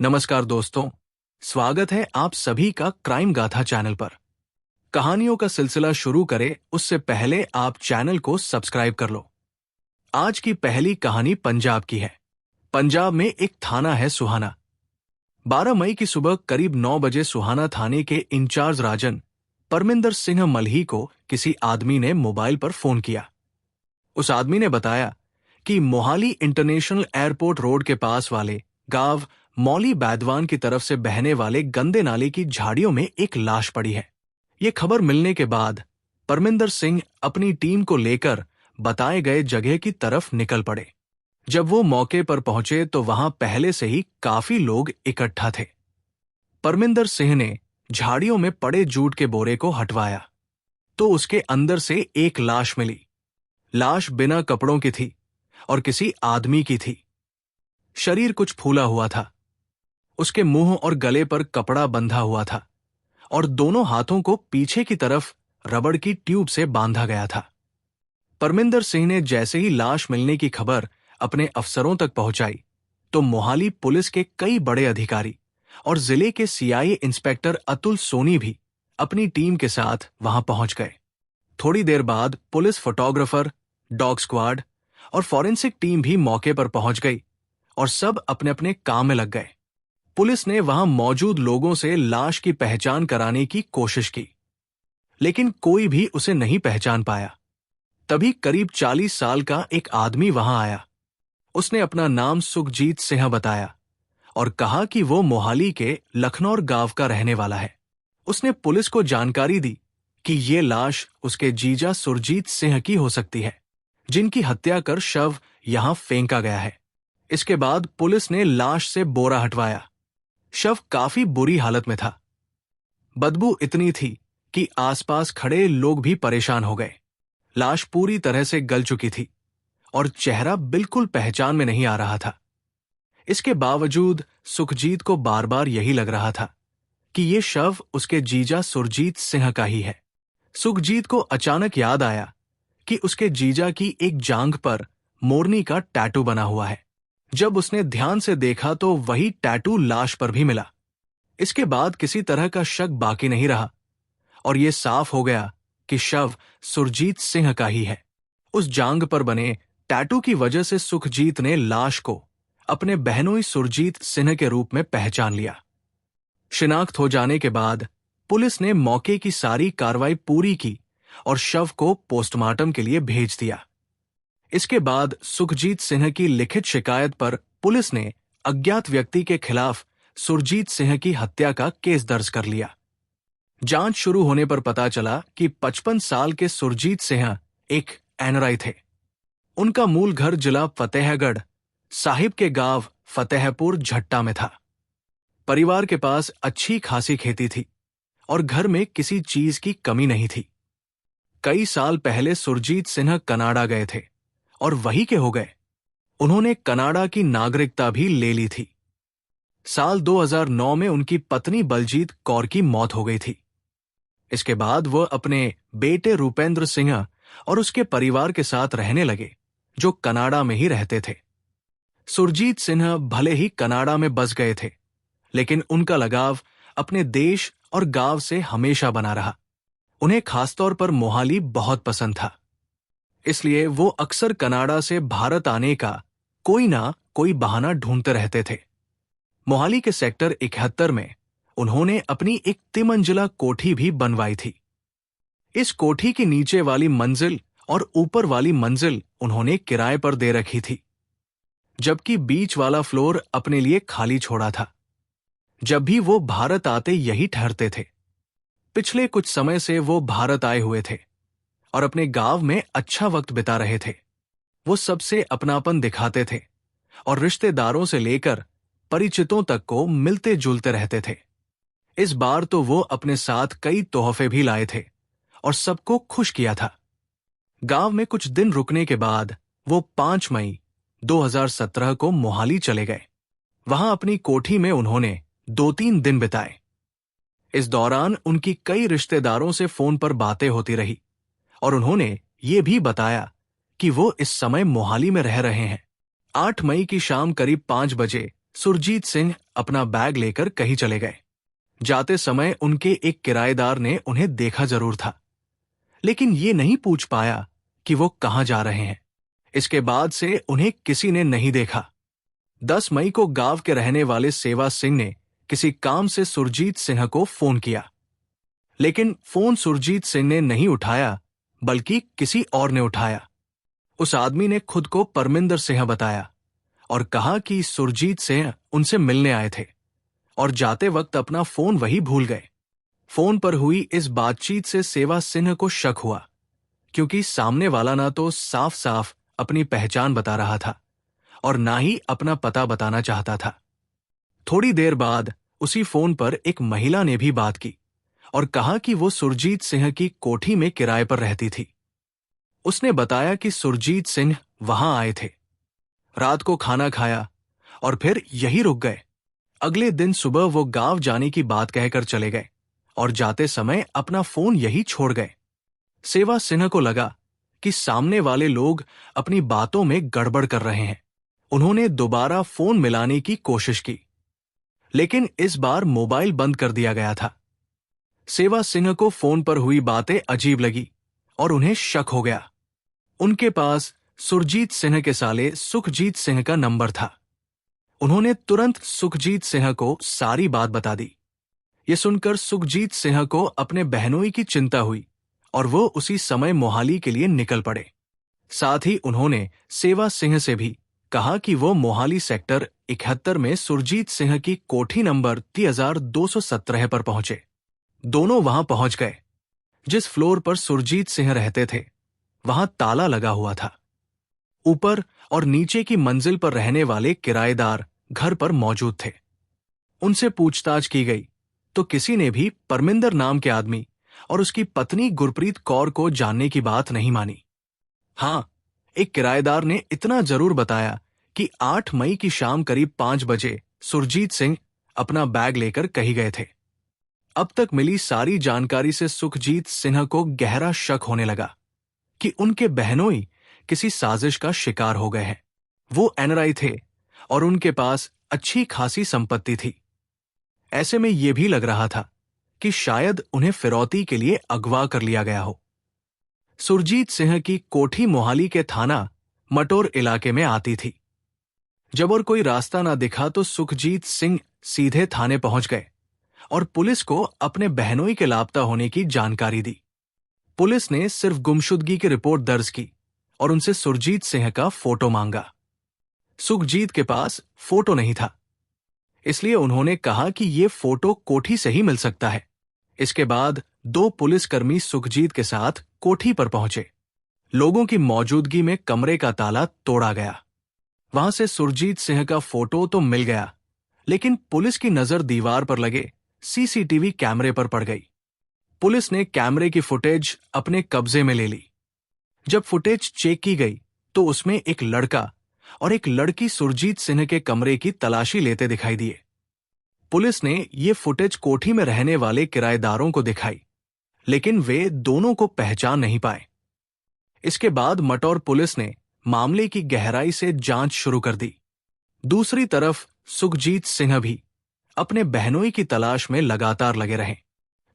नमस्कार दोस्तों, स्वागत है आप सभी का क्राइम गाथा चैनल पर। कहानियों का सिलसिला शुरू करें उससे पहले आप चैनल को सब्सक्राइब कर लो। आज की पहली कहानी पंजाब की है। पंजाब में एक थाना है सुहाना। 12 मई की सुबह करीब 9 बजे सुहाना थाने के इंचार्ज राजन परमिंदर सिंह मल्ही को किसी आदमी ने मोबाइल पर फोन किया। उस आदमी ने बताया कि मोहाली इंटरनेशनल एयरपोर्ट रोड के पास वाले गांव मौली बैदवान की तरफ से बहने वाले गंदे नाले की झाड़ियों में एक लाश पड़ी है। ये खबर मिलने के बाद परमिंदर सिंह अपनी टीम को लेकर बताए गए जगह की तरफ निकल पड़े। जब वो मौके पर पहुंचे तो वहां पहले से ही काफी लोग इकट्ठा थे। परमिंदर सिंह ने झाड़ियों में पड़े जूट के बोरे को हटवाया तो उसके अंदर से एक लाश मिली। लाश बिना कपड़ों की थी और किसी आदमी की थी। शरीर कुछ फूला हुआ था। उसके मुंह और गले पर कपड़ा बंधा हुआ था और दोनों हाथों को पीछे की तरफ रबड़ की ट्यूब से बांधा गया था। परमिंदर सिंह ने जैसे ही लाश मिलने की खबर अपने अफसरों तक पहुंचाई तो मोहाली पुलिस के कई बड़े अधिकारी और जिले के सीआईए इंस्पेक्टर अतुल सोनी भी अपनी टीम के साथ वहां पहुंच गए। थोड़ी देर बाद पुलिस फोटोग्राफर, डॉग स्क्वाड और फॉरेंसिक टीम भी मौके पर पहुंच गई और सब अपने अपने काम में लग गए। पुलिस ने वहां मौजूद लोगों से लाश की पहचान कराने की कोशिश की, लेकिन कोई भी उसे नहीं पहचान पाया। तभी करीब 40 साल का एक आदमी वहां आया। उसने अपना नाम सुखजीत सिंह बताया और कहा कि वो मोहाली के लखनौर गांव का रहने वाला है। उसने पुलिस को जानकारी दी कि ये लाश उसके जीजा सुरजीत सिंह की हो सकती है, जिनकी हत्या कर शव यहां फेंका गया है। इसके बाद पुलिस ने लाश से बोरा हटवाया। शव काफी बुरी हालत में था। बदबू इतनी थी कि आसपास खड़े लोग भी परेशान हो गए। लाश पूरी तरह से गल चुकी थी और चेहरा बिल्कुल पहचान में नहीं आ रहा था। इसके बावजूद सुखजीत को बार बार यही लग रहा था कि ये शव उसके जीजा सुरजीत सिंह का ही है। सुखजीत को अचानक याद आया कि उसके जीजा की एक जांघ पर मोरनी का टैटू बना हुआ है। जब उसने ध्यान से देखा तो वही टैटू लाश पर भी मिला। इसके बाद किसी तरह का शक बाकी नहीं रहा और यह साफ हो गया कि शव सुरजीत सिंह का ही है। उस जांघ पर बने टैटू की वजह से सुखजीत ने लाश को अपने बहनोई सुरजीत सिंह के रूप में पहचान लिया। शिनाख्त हो जाने के बाद पुलिस ने मौके की सारी कार्रवाई पूरी की और शव को पोस्टमार्टम के लिए भेज दिया। इसके बाद सुखजीत सिंह की लिखित शिकायत पर पुलिस ने अज्ञात व्यक्ति के खिलाफ सुरजीत सिंह की हत्या का केस दर्ज कर लिया। जांच शुरू होने पर पता चला कि 55 साल के सुरजीत सिंह एक एनआरआई थे। उनका मूल घर जिला फतेहगढ़ साहिब के गांव फतेहपुर झट्टा में था। परिवार के पास अच्छी खासी खेती थी और घर में किसी चीज की कमी नहीं थी। कई साल पहले सुरजीत सिंह कनाडा गए थे और वहीं के हो गए। उन्होंने कनाडा की नागरिकता भी ले ली थी। साल 2009 में उनकी पत्नी बलजीत कौर की मौत हो गई थी। इसके बाद वह अपने बेटे रूपेंद्र सिंह और उसके परिवार के साथ रहने लगे, जो कनाडा में ही रहते थे। सुरजीत सिंह भले ही कनाडा में बस गए थे, लेकिन उनका लगाव अपने देश और गांव से हमेशा बना रहा। उन्हें खासतौर पर मोहाली बहुत पसंद था, इसलिए वो अक्सर कनाडा से भारत आने का कोई ना कोई बहाना ढूंढते रहते थे। मोहाली के सेक्टर 71 में उन्होंने अपनी एक तिमंजिला कोठी भी बनवाई थी। इस कोठी की नीचे वाली मंजिल और ऊपर वाली मंजिल उन्होंने किराए पर दे रखी थी, जबकि बीच वाला फ्लोर अपने लिए खाली छोड़ा था। जब भी वो भारत आते यही ठहरते थे। पिछले कुछ समय से वो भारत आए हुए थे और अपने गांव में अच्छा वक्त बिता रहे थे। वो सबसे अपनापन दिखाते थे और रिश्तेदारों से लेकर परिचितों तक को मिलते जुलते रहते थे। इस बार तो वो अपने साथ कई तोहफे भी लाए थे और सबको खुश किया था। गांव में कुछ दिन रुकने के बाद वो 5 मई 2017 को मोहाली चले गए। वहां अपनी कोठी में उन्होंने 2-3 दिन बिताए। इस दौरान उनकी कई रिश्तेदारों से फोन पर बातें होती रही और उन्होंने ये भी बताया कि वो इस समय मोहाली में रह रहे हैं। 8 मई की शाम करीब 5 बजे सुरजीत सिंह अपना बैग लेकर कहीं चले गए। जाते समय उनके एक किराएदार ने उन्हें देखा जरूर था, लेकिन ये नहीं पूछ पाया कि वो कहां जा रहे हैं। इसके बाद से उन्हें किसी ने नहीं देखा। 10 मई को गांव के रहने वाले सेवा सिंह ने किसी काम से सुरजीत सिंह को फोन किया, लेकिन फोन सुरजीत सिंह ने नहीं उठाया, बल्कि किसी और ने उठाया। उस आदमी ने खुद को परमिंदर सिंह बताया और कहा कि सुरजीत सिंह उनसे मिलने आए थे और जाते वक्त अपना फोन वही भूल गए। फोन पर हुई इस बातचीत से सेवा सिंह को शक हुआ, क्योंकि सामने वाला ना तो साफ साफ अपनी पहचान बता रहा था और ना ही अपना पता बताना चाहता था। थोड़ी देर बाद उसी फोन पर एक महिला ने भी बात की और कहा कि वो सुरजीत सिंह की कोठी में किराए पर रहती थी। उसने बताया कि सुरजीत सिंह वहां आए थे, रात को खाना खाया और फिर यहीं रुक गए। अगले दिन सुबह वो गांव जाने की बात कहकर चले गए और जाते समय अपना फोन यहीं छोड़ गए। सेवा सिन्हा को लगा कि सामने वाले लोग अपनी बातों में गड़बड़ कर रहे हैं। उन्होंने दोबारा फोन मिलाने की कोशिश की, लेकिन इस बार मोबाइल बंद कर दिया गया था। सेवा सिंह को फोन पर हुई बातें अजीब लगी और उन्हें शक हो गया। उनके पास सुरजीत सिंह के साले सुखजीत सिंह का नंबर था। उन्होंने तुरंत सुखजीत सिंह को सारी बात बता दी। ये सुनकर सुखजीत सिंह को अपने बहनोई की चिंता हुई और वो उसी समय मोहाली के लिए निकल पड़े। साथ ही उन्होंने सेवा सिंह से भी कहा कि वो मोहाली सेक्टर 71 में सुरजीत सिंह की कोठी नंबर 3217 पर पहुंचे। दोनों वहां पहुंच गए। जिस फ्लोर पर सुरजीत सिंह रहते थे वहां ताला लगा हुआ था। ऊपर और नीचे की मंजिल पर रहने वाले किराएदार घर पर मौजूद थे। उनसे पूछताछ की गई तो किसी ने भी परमिंदर नाम के आदमी और उसकी पत्नी गुरप्रीत कौर को जानने की बात नहीं मानी। हां, एक किराएदार ने इतना जरूर बताया कि 8 मई की शाम करीब 5 बजे सुरजीत सिंह अपना बैग लेकर कहीं गए थे। अब तक मिली सारी जानकारी से सुखजीत सिंह को गहरा शक होने लगा कि उनके बहनोई किसी साजिश का शिकार हो गए हैं। वो एनआरआई थे और उनके पास अच्छी खासी संपत्ति थी। ऐसे में यह भी लग रहा था कि शायद उन्हें फिरौती के लिए अगवा कर लिया गया हो। सुरजीत सिंह की कोठी मोहाली के थाना मटोर इलाके में आती थी। जब और कोई रास्ता ना दिखा तो सुखजीत सिंह सीधे थाने पहुंच गए और पुलिस को अपने बहनोई के लापता होने की जानकारी दी। पुलिस ने सिर्फ गुमशुदगी की रिपोर्ट दर्ज की और उनसे सुरजीत सिंह का फोटो मांगा। सुखजीत के पास फोटो नहीं था, इसलिए उन्होंने कहा कि ये फोटो कोठी से ही मिल सकता है। इसके बाद 2 पुलिसकर्मी सुखजीत के साथ कोठी पर पहुंचे। लोगों की मौजूदगी में कमरे का ताला तोड़ा गया। वहां से सुरजीत सिंह का फोटो तो मिल गया, लेकिन पुलिस की नजर दीवार पर लगे सीसीटीवी कैमरे पर पड़ गई। पुलिस ने कैमरे की फुटेज अपने कब्जे में ले ली। जब फुटेज चेक की गई तो उसमें एक लड़का और एक लड़की सुरजीत सिंह के कमरे की तलाशी लेते दिखाई दिए। पुलिस ने ये फुटेज कोठी में रहने वाले किराएदारों को दिखाई, लेकिन वे दोनों को पहचान नहीं पाए। इसके बाद मटौर पुलिस ने मामले की गहराई से जांच शुरू कर दी। दूसरी तरफ सुखजीत सिंह भी अपने बहनोई की तलाश में लगातार लगे रहे।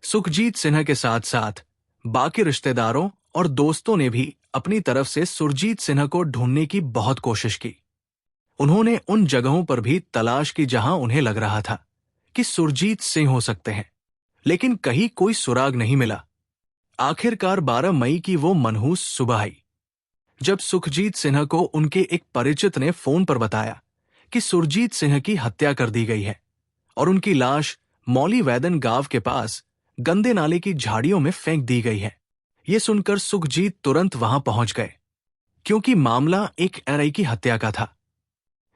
सुखजीत सिंह के साथ साथ बाकी रिश्तेदारों और दोस्तों ने भी अपनी तरफ से सुरजीत सिंह को ढूंढने की बहुत कोशिश की। उन्होंने उन जगहों पर भी तलाश की जहां उन्हें लग रहा था कि सुरजीत सिंह हो सकते हैं, लेकिन कहीं कोई सुराग नहीं मिला। आखिरकार 12 मई की वो मनहूस सुबह आई, जब सुखजीत सिंह को उनके एक परिचित ने फोन पर बताया कि सुरजीत सिंह की हत्या कर दी गई है और उनकी लाश मौली वैदन गांव के पास गंदे नाले की झाड़ियों में फेंक दी गई है। ये सुनकर सुखजीत तुरंत वहां पहुंच गए, क्योंकि मामला एक एनआरआई की हत्या का था।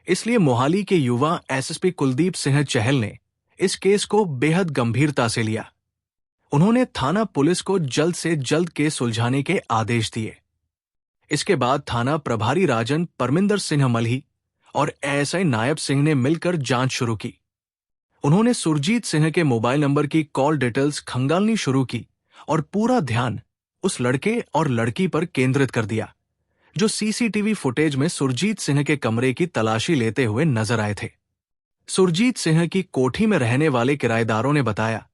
इसलिए मोहाली के युवा एसएसपी कुलदीप सिंह चहल ने इस केस को बेहद गंभीरता से लिया। उन्होंने थाना पुलिस को जल्द से जल्द केस सुलझाने के आदेश दिए। इसके बाद थाना प्रभारी राजन परमिंदर सिंह मल्ही और एएसआई नायब सिंह ने मिलकर जांच शुरू की। उन्होंने सुरजीत सिंह के मोबाइल नंबर की कॉल डिटेल्स खंगालनी शुरू की और पूरा ध्यान उस लड़के और लड़की पर केंद्रित कर दिया जो सीसीटीवी फुटेज में सुरजीत सिंह के कमरे की तलाशी लेते हुए नजर आए थे। सुरजीत सिंह की कोठी में रहने वाले किराएदारों ने बताया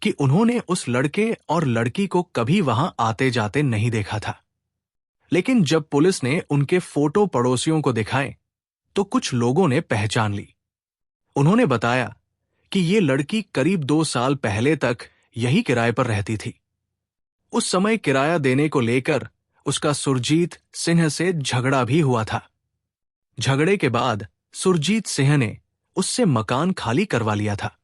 कि उन्होंने उस लड़के और लड़की को कभी वहां आते जाते नहीं देखा था। लेकिन जब पुलिस ने उनके फोटो पड़ोसियों को दिखाए तो कुछ लोगों ने पहचान ली। उन्होंने बताया कि ये लड़की करीब 2 साल पहले तक यही किराए पर रहती थी। उस समय किराया देने को लेकर उसका सुरजीत सिंह से झगड़ा भी हुआ था। झगड़े के बाद सुरजीत सिंह ने उससे मकान खाली करवा लिया था।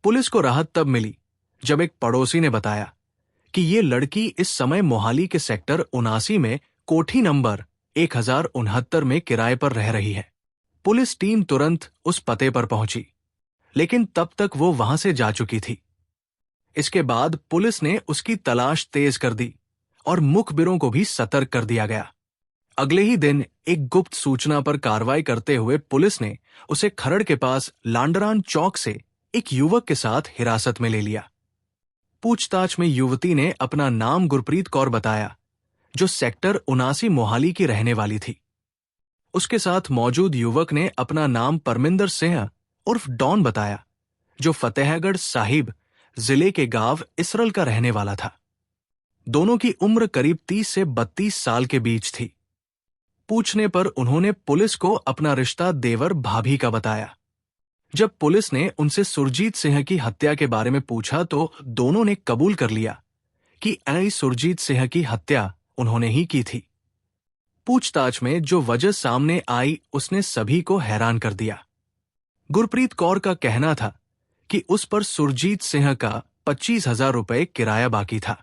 पुलिस को राहत तब मिली जब एक पड़ोसी ने बताया कि ये लड़की इस समय मोहाली के सेक्टर 79 में कोठी नंबर 1069 में किराए पर रह रही है। पुलिस टीम तुरंत उस पते पर पहुंची, लेकिन तब तक वो वहां से जा चुकी थी। इसके बाद पुलिस ने उसकी तलाश तेज कर दी और मुखबिरों को भी सतर्क कर दिया गया। अगले ही दिन एक गुप्त सूचना पर कार्रवाई करते हुए पुलिस ने उसे खरड़ के पास लांडरान चौक से एक युवक के साथ हिरासत में ले लिया। पूछताछ में युवती ने अपना नाम गुरप्रीत कौर बताया, जो सेक्टर 79 मोहाली की रहने वाली थी। उसके साथ मौजूद युवक ने अपना नाम परमिंदर सिंह उर्फ डॉन बताया, जो फतेहगढ़ साहिब जिले के गांव इसरल का रहने वाला था। दोनों की उम्र करीब 30 से 32 साल के बीच थी। पूछने पर उन्होंने पुलिस को अपना रिश्ता देवर भाभी का बताया। जब पुलिस ने उनसे सुरजीत सिंह की हत्या के बारे में पूछा तो दोनों ने कबूल कर लिया कि सुरजीत सिंह की हत्या उन्होंने ही की थी। पूछताछ में जो वजह सामने आई उसने सभी को हैरान कर दिया। गुरप्रीत कौर का कहना था कि उस पर सुरजीत सिंह का 25,000 रुपए किराया बाकी था,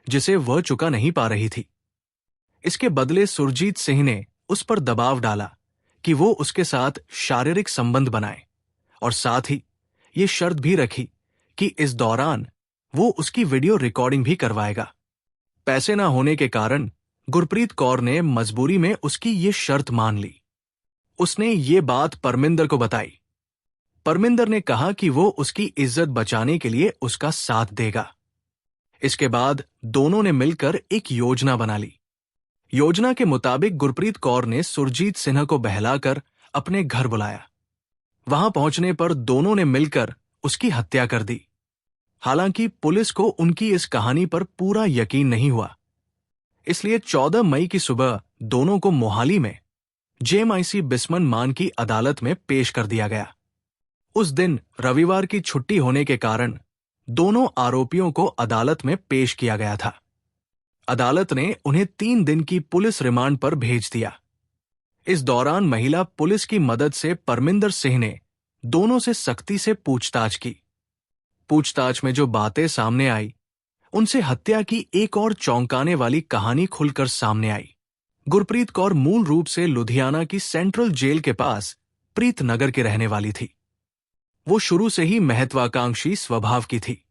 जिसे वह चुका नहीं पा रही थी। इसके बदले सुरजीत सिंह ने उस पर दबाव डाला कि वो उसके साथ शारीरिक संबंध बनाए और साथ ही ये शर्त भी रखी कि इस दौरान वो उसकी वीडियो रिकॉर्डिंग भी करवाएगा। पैसे न होने के कारण गुरप्रीत कौर ने मजबूरी में उसकी ये शर्त मान ली। उसने ये बात परमिंदर को बताई। परमिंदर ने कहा कि वो उसकी इज्जत बचाने के लिए उसका साथ देगा। इसके बाद दोनों ने मिलकर एक योजना बना ली। योजना के मुताबिक गुरप्रीत कौर ने सुरजीत सिन्हा को बहलाकर अपने घर बुलाया। वहां पहुंचने पर दोनों ने मिलकर उसकी हत्या कर दी। हालांकि पुलिस को उनकी इस कहानी पर पूरा यकीन नहीं हुआ, इसलिए 14 मई की सुबह दोनों को मोहाली में जेएमआईसी बिस्मन मान की अदालत में पेश कर दिया गया। उस दिन रविवार की छुट्टी होने के कारण दोनों आरोपियों को अदालत में पेश किया गया था। अदालत ने उन्हें 3 दिन की पुलिस रिमांड पर भेज दिया। इस दौरान महिला पुलिस की मदद से परमिंदर सिंह ने दोनों से सख्ती से पूछताछ की। पूछताछ में जो बातें सामने आई, उनसे हत्या की एक और चौंकाने वाली कहानी खुलकर सामने आई। गुरप्रीत कौर मूल रूप से लुधियाना की सेंट्रल जेल के पास प्रीतनगर की रहने वाली थी। वो शुरू से ही महत्वाकांक्षी स्वभाव की थी।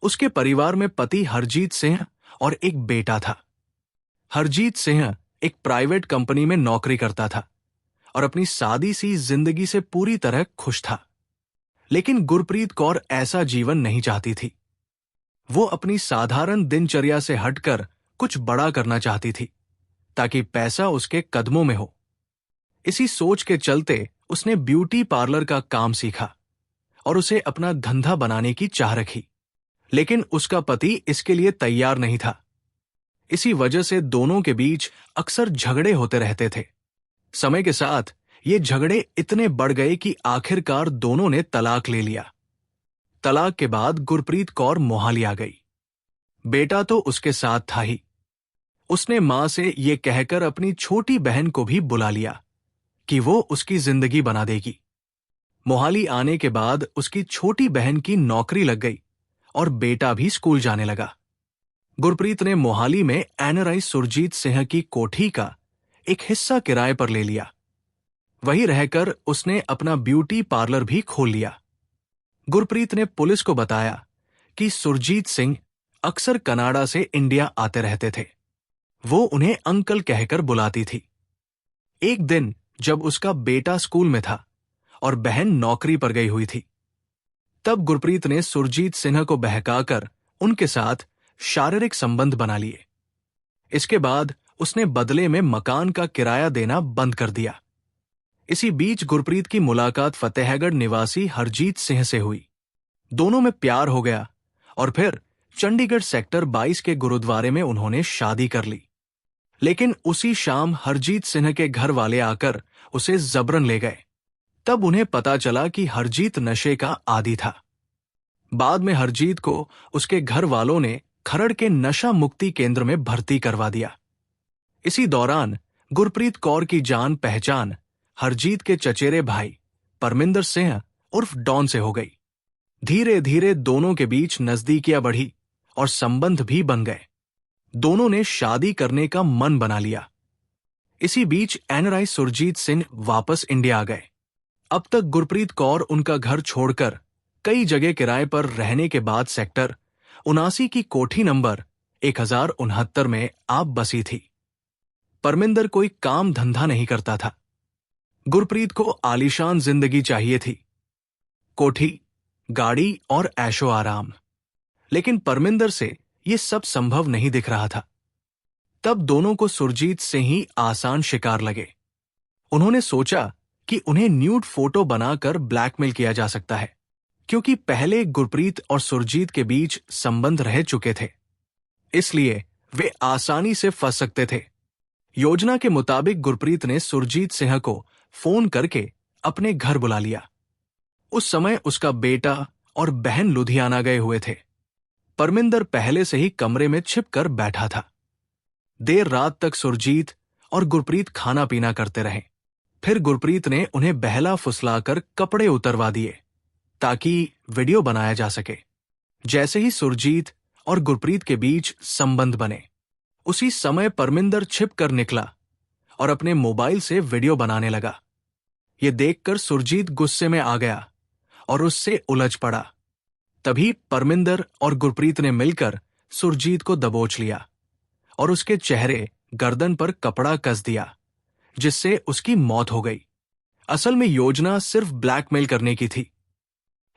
उसके परिवार में पति हरजीत सिंह और एक बेटा था। हरजीत सिंह एक प्राइवेट कंपनी में नौकरी करता था और अपनी सादी सी जिंदगी से पूरी तरह खुश था। लेकिन गुरप्रीत कौर ऐसा जीवन नहीं चाहती थी। वो अपनी साधारण दिनचर्या से हटकर कुछ बड़ा करना चाहती थी, ताकि पैसा उसके कदमों में हो। इसी सोच के चलते उसने ब्यूटी पार्लर का काम सीखा और उसे अपना धंधा बनाने की चाह रखी। लेकिन उसका पति इसके लिए तैयार नहीं था। इसी वजह से दोनों के बीच अक्सर झगड़े होते रहते थे। समय के साथ ये झगड़े इतने बढ़ गए कि आखिरकार दोनों ने तलाक ले लिया। तलाक के बाद गुरप्रीत कौर मोहाली आ गई। बेटा तो उसके साथ था ही। उसने मां से ये कहकर अपनी छोटी बहन को भी बुला लिया कि वो उसकी जिंदगी बना देगी। मोहाली आने के बाद उसकी छोटी बहन की नौकरी लग गई और बेटा भी स्कूल जाने लगा। गुरप्रीत ने मोहाली में एनआरआई सुरजीत सिंह की कोठी का एक हिस्सा किराए पर ले लिया। वहीं रहकर उसने अपना ब्यूटी पार्लर भी खोल लिया। गुरप्रीत ने पुलिस को बताया कि सुरजीत सिंह अक्सर कनाडा से इंडिया आते रहते थे। वो उन्हें अंकल कहकर बुलाती थी। एक दिन जब उसका बेटा स्कूल में था और बहन नौकरी पर गई हुई थी, तब गुरप्रीत ने सुरजीत सिन्हा को बहकाकर उनके साथ शारीरिक संबंध बना लिए। इसके बाद उसने बदले में मकान का किराया देना बंद कर दिया। इसी बीच गुरप्रीत की मुलाकात फतेहगढ़ निवासी हरजीत सिंह से हुई। दोनों में प्यार हो गया और फिर चंडीगढ़ सेक्टर 22 के गुरुद्वारे में उन्होंने शादी कर ली। लेकिन उसी शाम हरजीत सिंह के घर वाले आकर उसे जबरन ले गए। तब उन्हें पता चला कि हरजीत नशे का आदी था। बाद में हरजीत को उसके घर वालों ने खरड़ के नशा मुक्ति केंद्र में भर्ती करवा दिया। इसी दौरान गुरप्रीत कौर की जान पहचान हरजीत के चचेरे भाई परमिंदर सिंह उर्फ डॉन से हो गई। धीरे धीरे दोनों के बीच नजदीकियां बढ़ी और संबंध भी बन गए। दोनों ने शादी करने का मन बना लिया। इसी बीच एनआरआई सुरजीत सिंह वापस इंडिया आ गए। अब तक गुरप्रीत कौर उनका घर छोड़कर कई जगह किराए पर रहने के बाद सेक्टर 79 की कोठी नंबर 1069 में आप बसी थी। परमिंदर कोई काम धंधा नहीं करता था। गुरप्रीत को आलीशान जिंदगी चाहिए थी, कोठी, गाड़ी और ऐशो आराम। लेकिन परमिंदर से ये सब संभव नहीं दिख रहा था। तब दोनों को सुरजीत से ही आसान शिकार लगे। उन्होंने सोचा कि उन्हें न्यूड फोटो बनाकर ब्लैकमेल किया जा सकता है, क्योंकि पहले गुरप्रीत और सुरजीत के बीच संबंध रह चुके थे। इसलिए वे आसानी से फंस सकते थे। योजना के मुताबिक गुरप्रीत ने सुरजीत सिंह को फोन करके अपने घर बुला लिया। उस समय उसका बेटा और बहन लुधियाना गए हुए थे। परमिंदर पहले से ही कमरे में छिपकर बैठा था। देर रात तक सुरजीत और गुरप्रीत खाना पीना करते रहे। फिर गुरप्रीत ने उन्हें बहला फुसलाकर कपड़े उतरवा दिए ताकि वीडियो बनाया जा सके। जैसे ही सुरजीत और गुरप्रीत के बीच संबंध बने, उसी समय परमिंदर छिपकर निकला और अपने मोबाइल से वीडियो बनाने लगा। ये देखकर सुरजीत गुस्से में आ गया और उससे उलझ पड़ा। तभी परमिंदर और गुरप्रीत ने मिलकर सुरजीत को दबोच लिया और उसके चेहरे, गर्दन पर कपड़ा कस दिया, जिससे उसकी मौत हो गई। असल में योजना सिर्फ ब्लैकमेल करने की थी।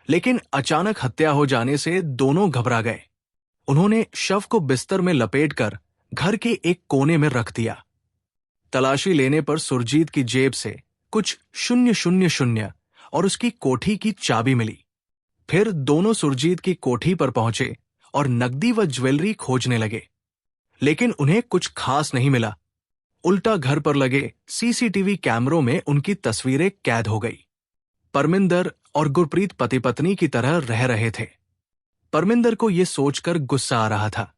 लेकिन अचानक हत्या हो जाने से दोनों घबरा गए। उन्होंने शव को बिस्तर में लपेटकर घर के एक कोने में रख दिया। तलाशी लेने पर सुरजीत की जेब से कुछ 000 और उसकी कोठी की चाबी मिली। फिर दोनों सुरजीत की कोठी पर पहुंचे और नकदी व ज्वेलरी खोजने लगे, लेकिन उन्हें कुछ खास नहीं मिला। उल्टा घर पर लगे सीसीटीवी कैमरों में उनकी तस्वीरें कैद हो गई। परमिंदर और गुरप्रीत पति पत्नी की तरह रह रहे थे। परमिंदर को यह सोचकर गुस्सा आ रहा था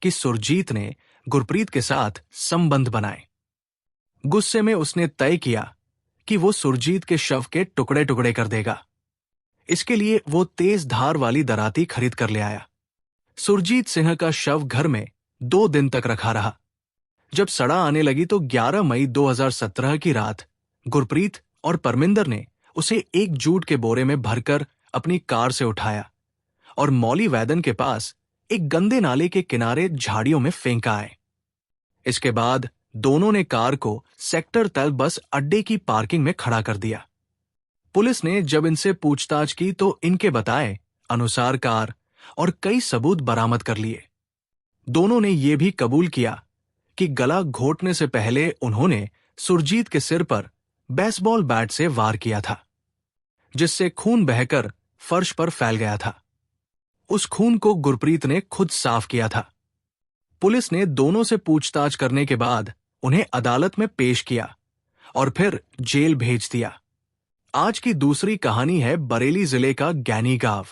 कि सुरजीत ने गुरप्रीत के साथ संबंध बनाए। गुस्से में उसने तय किया कि वो सुरजीत के शव के टुकड़े टुकड़े कर देगा। इसके लिए वो तेज धार वाली दराती खरीद कर ले आया। सुरजीत सिंह का शव घर में 2 दिन तक रखा रहा। जब सड़ा आने लगी तो 11 मई 2017 की रात गुरप्रीत और परमिंदर ने उसे एक जूट के बोरे में भरकर अपनी कार से उठाया और मौली वैदन के पास एक गंदे नाले के किनारे झाड़ियों में फेंका आए। इसके बाद दोनों ने कार को सेक्टर तल बस अड्डे की पार्किंग में खड़ा कर दिया। पुलिस ने जब इनसे पूछताछ की तो इनके बताए अनुसार कार और कई सबूत बरामद कर लिए। दोनों ने यह भी कबूल किया कि गला घोटने से पहले उन्होंने सुरजीत के सिर पर बेसबॉल बैट से वार किया था, जिससे खून बहकर फर्श पर फैल गया था। उस खून को गुरप्रीत ने खुद साफ किया था। पुलिस ने दोनों से पूछताछ करने के बाद उन्हें अदालत में पेश किया और फिर जेल भेज दिया। आज की दूसरी कहानी है बरेली जिले का गैनी गांव।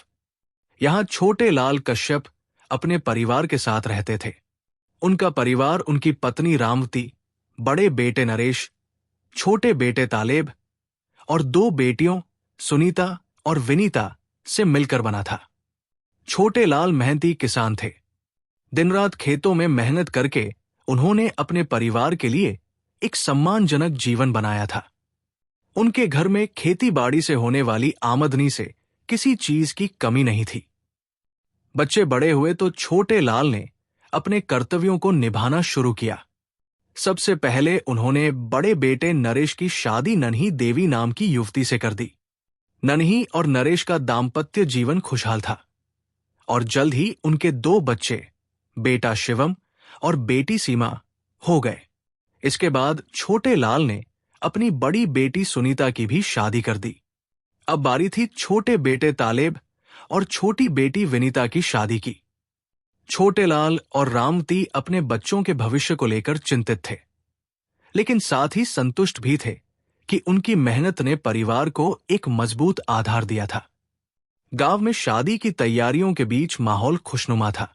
यहां छोटे लाल कश्यप अपने परिवार के साथ रहते थे। उनका परिवार उनकी पत्नी रामवती, बड़े बेटे नरेश, छोटे बेटे तालेब और 2 बेटियों सुनीता और विनीता से मिलकर बना था। छोटे लाल मेहनती किसान थे। दिन रात खेतों में मेहनत करके उन्होंने अपने परिवार के लिए एक सम्मानजनक जीवन बनाया था। उनके घर में खेती बाड़ी से होने वाली आमदनी से किसी चीज की कमी नहीं थी। बच्चे बड़े हुए तो छोटे लाल ने अपने कर्तव्यों को निभाना शुरू किया। सबसे पहले उन्होंने बड़े बेटे नरेश की शादी नन्ही देवी नाम की युवती से कर दी। नन्ही और नरेश का दाम्पत्य जीवन खुशहाल था और जल्द ही उनके 2 बच्चे, बेटा शिवम और बेटी सीमा, हो गए। इसके बाद छोटे लाल ने अपनी बड़ी बेटी सुनीता की भी शादी कर दी। अब बारी थी छोटे बेटे तालेब और छोटी बेटी विनीता की शादी की। छोटे लाल और रामती अपने बच्चों के भविष्य को लेकर चिंतित थे, लेकिन साथ ही संतुष्ट भी थे कि उनकी मेहनत ने परिवार को एक मजबूत आधार दिया था। गांव में शादी की तैयारियों के बीच माहौल खुशनुमा था।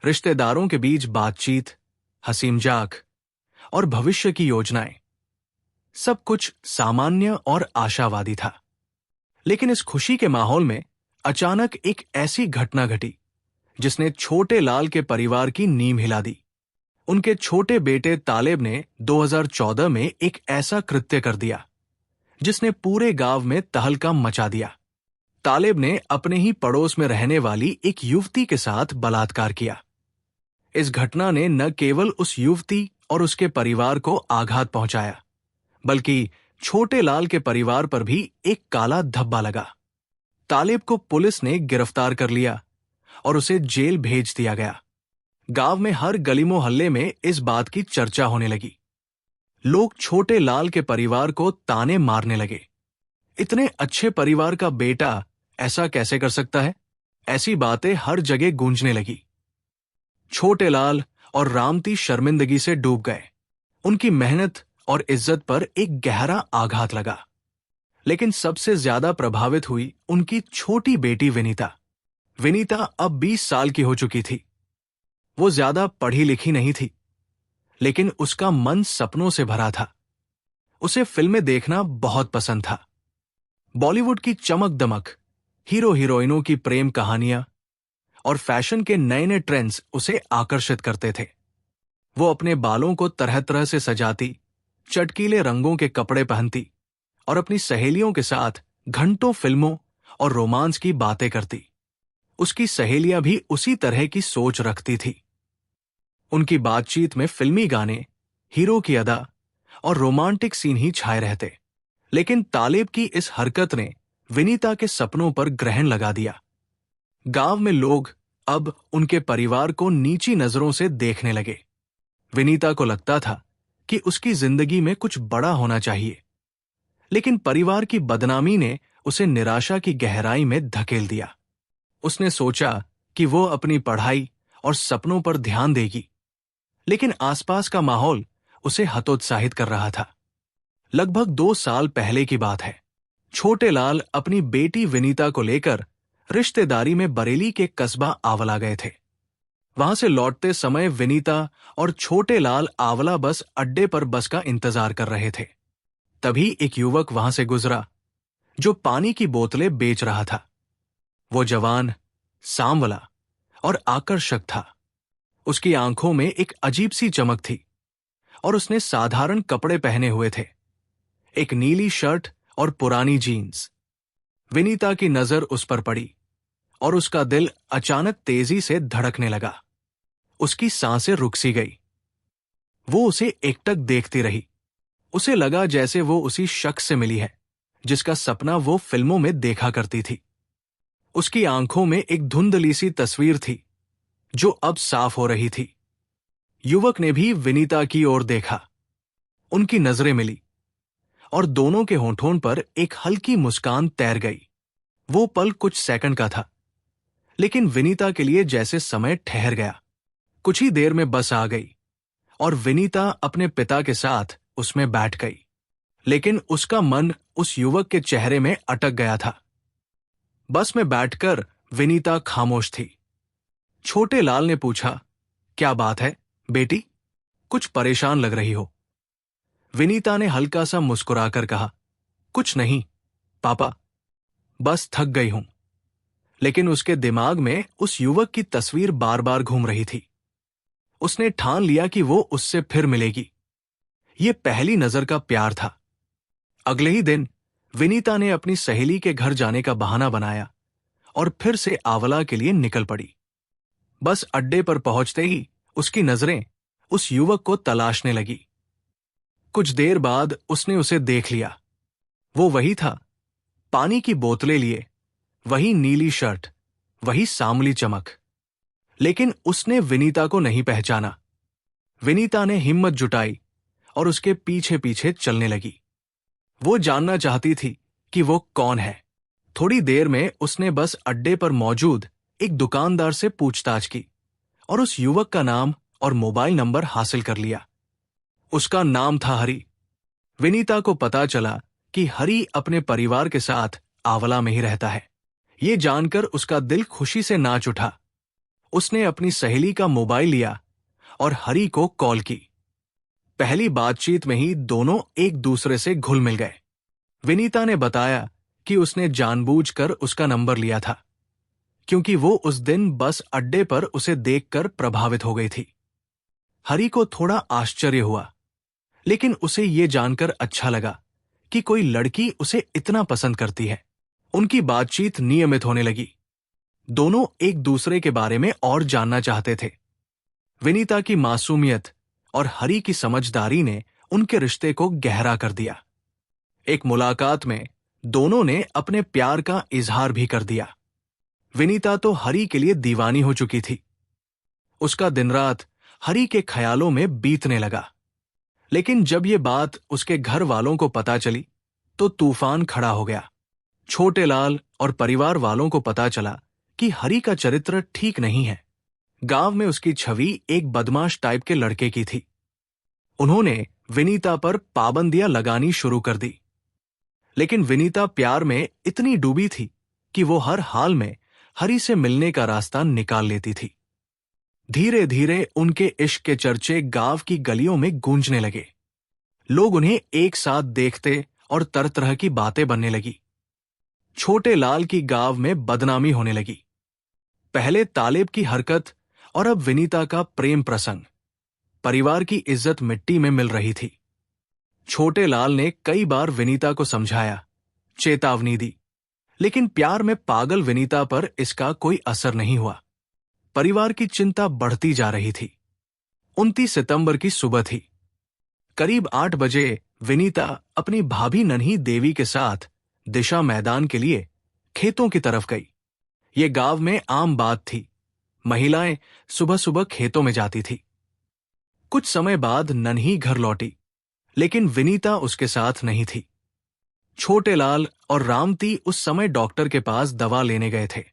रिश्तेदारों के बीच बातचीत, हंसी मजाक और भविष्य की योजनाएं, सब कुछ सामान्य और आशावादी था। लेकिन इस खुशी के माहौल में अचानक एक ऐसी घटना घटी जिसने छोटे लाल के परिवार की नींव हिला दी। उनके छोटे बेटे तालेब ने 2014 में एक ऐसा कृत्य कर दिया जिसने पूरे गांव में तहलका मचा दिया। तालेब ने अपने ही पड़ोस में रहने वाली एक युवती के साथ बलात्कार किया। इस घटना ने न केवल उस युवती और उसके परिवार को आघात पहुंचाया, बल्कि छोटे लाल के परिवार पर भी एक काला धब्बा लगा। तालेब को पुलिस ने गिरफ्तार कर लिया और उसे जेल भेज दिया गया। गांव में हर गली मोहल्ले में इस बात की चर्चा होने लगी। लोग छोटे लाल के परिवार को ताने मारने लगे। इतने अच्छे परिवार का बेटा ऐसा कैसे कर सकता है? ऐसी बातें हर जगह गूंजने लगी। छोटे लाल और रामती शर्मिंदगी से डूब गए। उनकी मेहनत और इज्जत पर एक गहरा आघात लगा। लेकिन सबसे ज्यादा प्रभावित हुई उनकी छोटी बेटी विनीता। विनीता अब 20 साल की हो चुकी थी। वो ज्यादा पढ़ी लिखी नहीं थी, लेकिन उसका मन सपनों से भरा था। उसे फिल्में देखना बहुत पसंद था। बॉलीवुड की चमक दमक, हीरो हीरोइनों की प्रेम कहानियां और फैशन के नए नए ट्रेंड्स उसे आकर्षित करते थे। वो अपने बालों को तरह तरह से सजाती, चटकीले रंगों के कपड़े पहनती और अपनी सहेलियों के साथ घंटों फिल्मों और रोमांस की बातें करती। उसकी सहेलियां भी उसी तरह की सोच रखती थी। उनकी बातचीत में फिल्मी गाने, हीरो की अदा और रोमांटिक सीन ही छाए रहते। लेकिन तालेब की इस हरकत ने विनीता के सपनों पर ग्रहण लगा दिया। गांव में लोग अब उनके परिवार को नीची नजरों से देखने लगे। विनीता को लगता था कि उसकी जिंदगी में कुछ बड़ा होना चाहिए, लेकिन परिवार की बदनामी ने उसे निराशा की गहराई में धकेल दिया। उसने सोचा कि वो अपनी पढ़ाई और सपनों पर ध्यान देगी, लेकिन आसपास का माहौल उसे हतोत्साहित कर रहा था। लगभग 2 साल पहले की बात है। छोटे लाल अपनी बेटी विनीता को लेकर रिश्तेदारी में बरेली के कस्बा आंवला गए थे। वहां से लौटते समय विनीता और छोटे लाल आंवला बस अड्डे पर बस का इंतजार कर रहे थे। तभी एक युवक वहां से गुजरा जो पानी की बोतलें बेच रहा था। वो जवान, सांवला और आकर्षक था। उसकी आंखों में एक अजीब सी चमक थी और उसने साधारण कपड़े पहने हुए थे, एक नीली शर्ट और पुरानी जीन्स। विनीता की नजर उस पर पड़ी और उसका दिल अचानक तेजी से धड़कने लगा। उसकी सांसें रुक सी गई। वो उसे एकटक देखती रही। उसे लगा जैसे वो उसी शख्स से मिली है जिसका सपना वो फिल्मों में देखा करती थी। उसकी आंखों में एक धुंधली सी तस्वीर थी जो अब साफ हो रही थी। युवक ने भी विनीता की ओर देखा। उनकी नजरें मिली और दोनों के होंठों पर एक हल्की मुस्कान तैर गई। वो पल कुछ सेकंड का था, लेकिन विनीता के लिए जैसे समय ठहर गया। कुछ ही देर में बस आ गई और विनीता अपने पिता के साथ उसमें बैठ गई। लेकिन उसका मन उस युवक के चेहरे में अटक गया था। बस में बैठकर विनीता खामोश थी। छोटे लाल ने पूछा, क्या बात है बेटी, कुछ परेशान लग रही हो? विनीता ने हल्का सा मुस्कुराकर कहा, कुछ नहीं पापा, बस थक गई हूं। लेकिन उसके दिमाग में उस युवक की तस्वीर बार बार घूम रही थी। उसने ठान लिया कि वो उससे फिर मिलेगी। ये पहली नजर का प्यार था। अगले ही दिन विनीता ने अपनी सहेली के घर जाने का बहाना बनाया और फिर से आंवला के लिए निकल पड़ी। बस अड्डे पर पहुंचते ही उसकी नजरें उस युवक को तलाशने लगी। कुछ देर बाद उसने उसे देख लिया। वो वही था, पानी की बोतलें लिए, वही नीली शर्ट, वही सांवली चमक। लेकिन उसने विनीता को नहीं पहचाना। विनीता ने हिम्मत जुटाई और उसके पीछे पीछे चलने लगी। वो जानना चाहती थी कि वो कौन है। थोड़ी देर में उसने बस अड्डे पर मौजूद एक दुकानदार से पूछताछ की और उस युवक का नाम और मोबाइल नंबर हासिल कर लिया। उसका नाम था हरी। विनीता को पता चला कि हरी अपने परिवार के साथ आंवला में ही रहता है। ये जानकर उसका दिल खुशी से नाच उठा। उसने अपनी सहेली का मोबाइल लिया और हरी को कॉल की। पहली बातचीत में ही दोनों एक दूसरे से घुल मिल गए। विनीता ने बताया कि उसने जानबूझकर उसका नंबर लिया था क्योंकि वो उस दिन बस अड्डे पर उसे देखकर प्रभावित हो गई थी। हरी को थोड़ा आश्चर्य हुआ, लेकिन उसे ये जानकर अच्छा लगा कि कोई लड़की उसे इतना पसंद करती है। उनकी बातचीत नियमित होने लगी। दोनों एक दूसरे के बारे में और जानना चाहते थे। विनीता की मासूमियत और हरी की समझदारी ने उनके रिश्ते को गहरा कर दिया। एक मुलाकात में दोनों ने अपने प्यार का इजहार भी कर दिया। विनीता तो हरी के लिए दीवानी हो चुकी थी। उसका दिन रात हरी के ख्यालों में बीतने लगा। लेकिन जब ये बात उसके घर वालों को पता चली तो तूफान खड़ा हो गया। छोटे लाल और परिवार वालों को पता चला कि हरी का चरित्र ठीक नहीं है। गांव में उसकी छवि एक बदमाश टाइप के लड़के की थी। उन्होंने विनीता पर पाबंदियां लगानी शुरू कर दी। लेकिन विनीता प्यार में इतनी डूबी थी कि वो हर हाल में हरी से मिलने का रास्ता निकाल लेती थी। धीरे धीरे उनके इश्क के चर्चे गांव की गलियों में गूंजने लगे। लोग उन्हें एक साथ देखते और तरह तरह की बातें बनने लगी। छोटे लाल की गांव में बदनामी होने लगी। पहले तालेब की हरकत और अब विनीता का प्रेम प्रसंग। परिवार की इज्जत मिट्टी में मिल रही थी। छोटे लाल ने कई बार विनीता को समझाया, चेतावनी दी, लेकिन प्यार में पागल विनीता पर इसका कोई असर नहीं हुआ। परिवार की चिंता बढ़ती जा रही थी। 29 सितंबर की सुबह थी। करीब 8 बजे विनीता अपनी भाभी नन्ही देवी के साथ दिशा मैदान के लिए खेतों की तरफ गई। ये गांव में आम बात थी। महिलाएं सुबह सुबह खेतों में जाती थी। कुछ समय बाद नन्ही घर लौटी, लेकिन विनीता उसके साथ नहीं थी। छोटे लाल और रामती उस समय डॉक्टर के पास दवा लेने गए थे।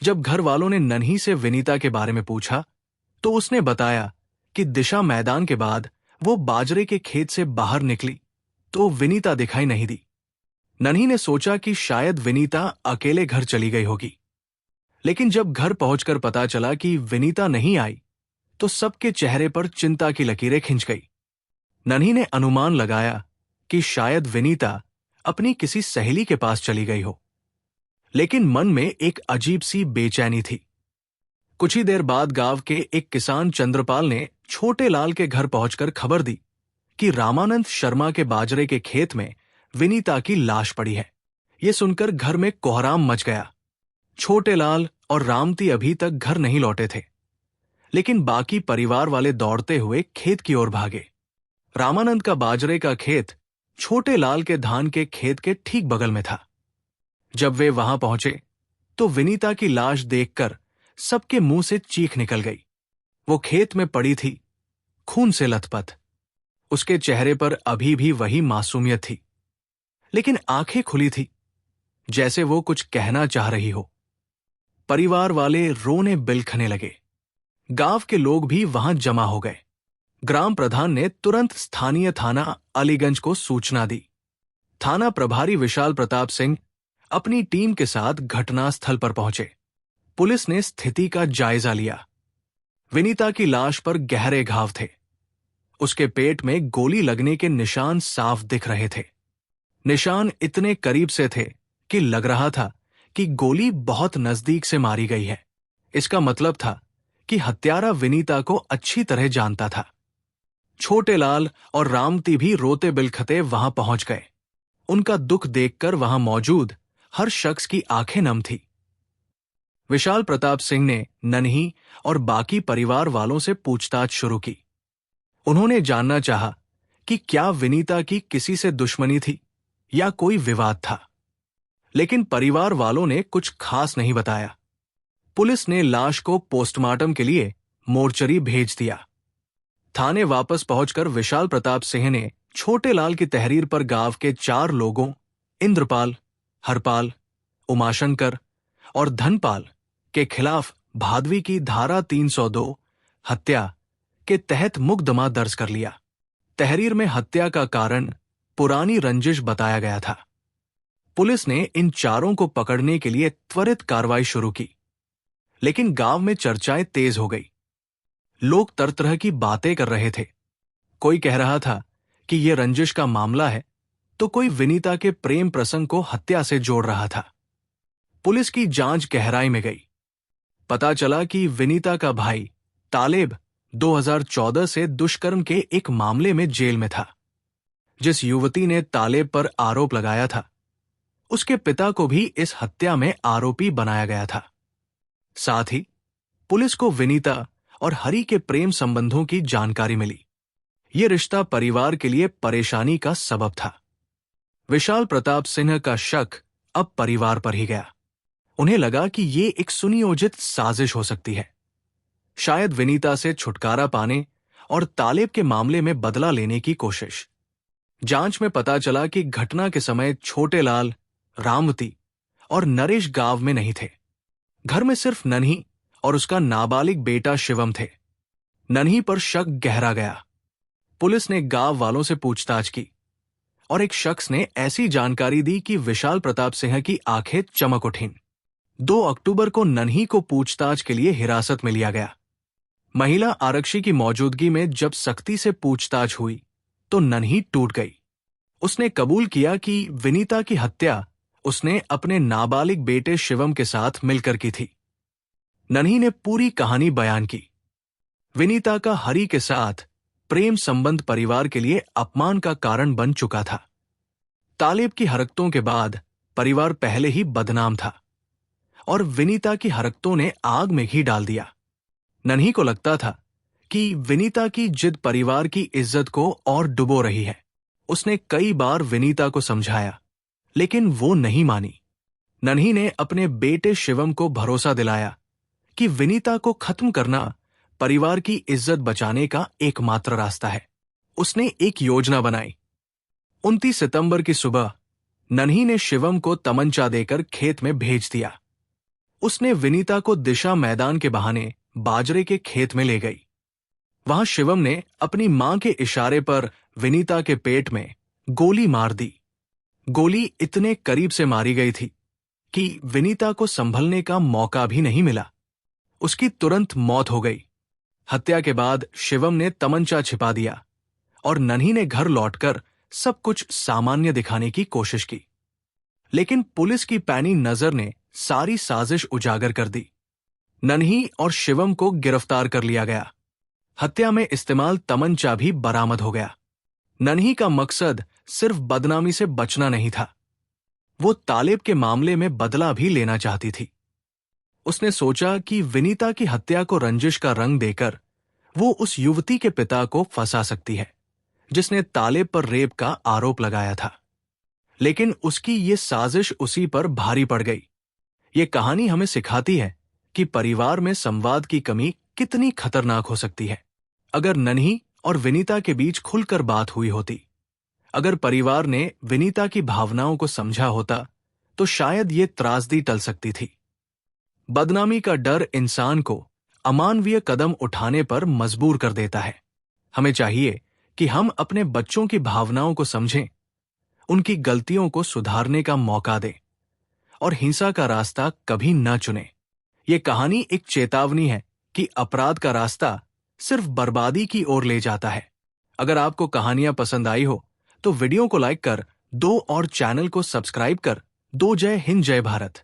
जब घर वालों ने नन्ही से विनीता के बारे में पूछा तो उसने बताया कि दिशा मैदान के बाद वो बाजरे के खेत से बाहर निकली तो विनीता दिखाई नहीं दी। नन्ही ने सोचा कि शायद विनीता अकेले घर चली गई होगी, लेकिन जब घर पहुंचकर पता चला कि विनीता नहीं आई तो सबके चेहरे पर चिंता की लकीरें खिंच गई। नन्ही ने अनुमान लगाया कि शायद विनीता अपनी किसी सहेली के पास चली गई हो, लेकिन मन में एक अजीब सी बेचैनी थी। कुछ ही देर बाद गांव के एक किसान चंद्रपाल ने छोटे लाल के घर पहुंचकर खबर दी कि रामानंद शर्मा के बाजरे के खेत में विनीता की लाश पड़ी है। यह सुनकर घर में कोहराम मच गया। छोटे लाल और रामती अभी तक घर नहीं लौटे थे, लेकिन बाकी परिवार वाले दौड़ते हुए खेत की ओर भागे। रामानंद का बाजरे का खेत छोटे लाल के धान के खेत के ठीक बगल में था। जब वे वहां पहुंचे तो विनीता की लाश देखकर सबके मुंह से चीख निकल गई। वो खेत में पड़ी थी, खून से लथपथ। उसके चेहरे पर अभी भी वही मासूमियत थी, लेकिन आंखें खुली थी, जैसे वो कुछ कहना चाह रही हो। परिवार वाले रोने बिलखने लगे। गांव के लोग भी वहां जमा हो गए। ग्राम प्रधान ने तुरंत स्थानीय थाना अलीगंज को सूचना दी। थाना प्रभारी विशाल प्रताप सिंह अपनी टीम के साथ घटनास्थल पर पहुंचे। पुलिस ने स्थिति का जायजा लिया। विनीता की लाश पर गहरे घाव थे। उसके पेट में गोली लगने के निशान साफ दिख रहे थे। निशान इतने करीब से थे कि लग रहा था कि गोली बहुत नजदीक से मारी गई है। इसका मतलब था कि हत्यारा विनीता को अच्छी तरह जानता था। छोटे लाल और रामती भी रोते बिलखते वहां पहुंच गए। उनका दुख देखकर वहां मौजूद हर शख्स की आंखें नम थी। विशाल प्रताप सिंह ने नन्ही और बाकी परिवार वालों से पूछताछ शुरू की। उन्होंने जानना चाहा कि क्या विनीता की किसी से दुश्मनी थी या कोई विवाद था, लेकिन परिवार वालों ने कुछ खास नहीं बताया। पुलिस ने लाश को पोस्टमार्टम के लिए मोर्चरी भेज दिया। थाने वापस पहुंचकर विशाल प्रताप सिंह ने छोटे लाल की तहरीर पर गांव के 4 लोगों इंद्रपाल, हरपाल, उमाशंकर और धनपाल के खिलाफ भादवी की धारा 302 हत्या के तहत मुकदमा दर्ज कर लिया। तहरीर में हत्या का कारण पुरानी रंजिश बताया गया था। पुलिस ने इन चारों को पकड़ने के लिए त्वरित कार्रवाई शुरू की, लेकिन गांव में चर्चाएं तेज हो गई। लोग तरह तरह की बातें कर रहे थे। कोई कह रहा था कि यह रंजिश का मामला है, तो कोई विनीता के प्रेम प्रसंग को हत्या से जोड़ रहा था। पुलिस की जांच गहराई में गई। पता चला कि विनीता का भाई तालेब 2014 से दुष्कर्म के एक मामले में जेल में था। जिस युवती ने तालेब पर आरोप लगाया था, उसके पिता को भी इस हत्या में आरोपी बनाया गया था। साथ ही पुलिस को विनीता और हरि के प्रेम संबंधों की जानकारी मिली। यह रिश्ता परिवार के लिए परेशानी का सबब था। विशाल प्रताप सिंह का शक अब परिवार पर ही गया। उन्हें लगा कि ये एक सुनियोजित साजिश हो सकती है। शायद विनीता से छुटकारा पाने और तालेब के मामले में बदला लेने की कोशिश। जांच में पता चला कि घटना के समय छोटे लाल, रामवती और नरेश गांव में नहीं थे। घर में सिर्फ नन्ही और उसका नाबालिग बेटा शिवम थे। नन्ही पर शक गहरा गया। पुलिस ने गांव वालों से पूछताछ की और एक शख्स ने ऐसी जानकारी दी कि विशाल प्रताप सिंह की आंखें चमक उठीं। 2 अक्टूबर को नन्ही को पूछताछ के लिए हिरासत में लिया गया। महिला आरक्षी की मौजूदगी में जब सख्ती से पूछताछ हुई तो नन्ही टूट गई। उसने कबूल किया कि विनीता की हत्या उसने अपने नाबालिग बेटे शिवम के साथ मिलकर की थी। नन्ही ने पूरी कहानी बयान की। विनीता का हरि के साथ प्रेम संबंध परिवार के लिए अपमान का कारण बन चुका था। तालेब की हरकतों के बाद परिवार पहले ही बदनाम था और विनीता की हरकतों ने आग में घी डाल दिया। नन्ही को लगता था कि विनीता की जिद परिवार की इज्जत को और डुबो रही है। उसने कई बार विनीता को समझाया, लेकिन वो नहीं मानी। नन्ही ने अपने बेटे शिवम को भरोसा दिलाया कि विनीता को खत्म करना परिवार की इज्जत बचाने का एकमात्र रास्ता है। उसने एक योजना बनाई। 29 सितंबर की सुबह नन्ही ने शिवम को तमंचा देकर खेत में भेज दिया। उसने विनीता को दिशा मैदान के बहाने बाजरे के खेत में ले गई। वहां शिवम ने अपनी मां के इशारे पर विनीता के पेट में गोली मार दी। गोली इतने करीब से मारी गई थी कि विनीता को संभलने का मौका भी नहीं मिला। उसकी तुरंत मौत हो गई। हत्या के बाद शिवम ने तमंचा छिपा दिया और नन्ही ने घर लौटकर सब कुछ सामान्य दिखाने की कोशिश की। लेकिन पुलिस की पैनी नजर ने सारी साजिश उजागर कर दी। नन्ही और शिवम को गिरफ्तार कर लिया गया। हत्या में इस्तेमाल तमंचा भी बरामद हो गया। नन्ही का मकसद सिर्फ बदनामी से बचना नहीं था, वो तालेब के मामले में बदला भी लेना चाहती थी। उसने सोचा कि विनीता की हत्या को रंजिश का रंग देकर वो उस युवती के पिता को फंसा सकती है जिसने तालेब पर रेप का आरोप लगाया था। लेकिन उसकी ये साजिश उसी पर भारी पड़ गई। ये कहानी हमें सिखाती है कि परिवार में संवाद की कमी कितनी खतरनाक हो सकती है। अगर नन्ही और विनीता के बीच खुलकर बात हुई होती, अगर परिवार ने विनीता की भावनाओं को समझा होता, तो शायद ये त्रासदी टल सकती थी। बदनामी का डर इंसान को अमानवीय कदम उठाने पर मजबूर कर देता है। हमें चाहिए कि हम अपने बच्चों की भावनाओं को समझें, उनकी गलतियों को सुधारने का मौका दें और हिंसा का रास्ता कभी न चुनें। ये कहानी एक चेतावनी है कि अपराध का रास्ता सिर्फ बर्बादी की ओर ले जाता है। अगर आपको कहानियां पसंद आई हो तो वीडियो को लाइक कर दो और चैनल को सब्सक्राइब कर दो। जय हिंद, जय भारत।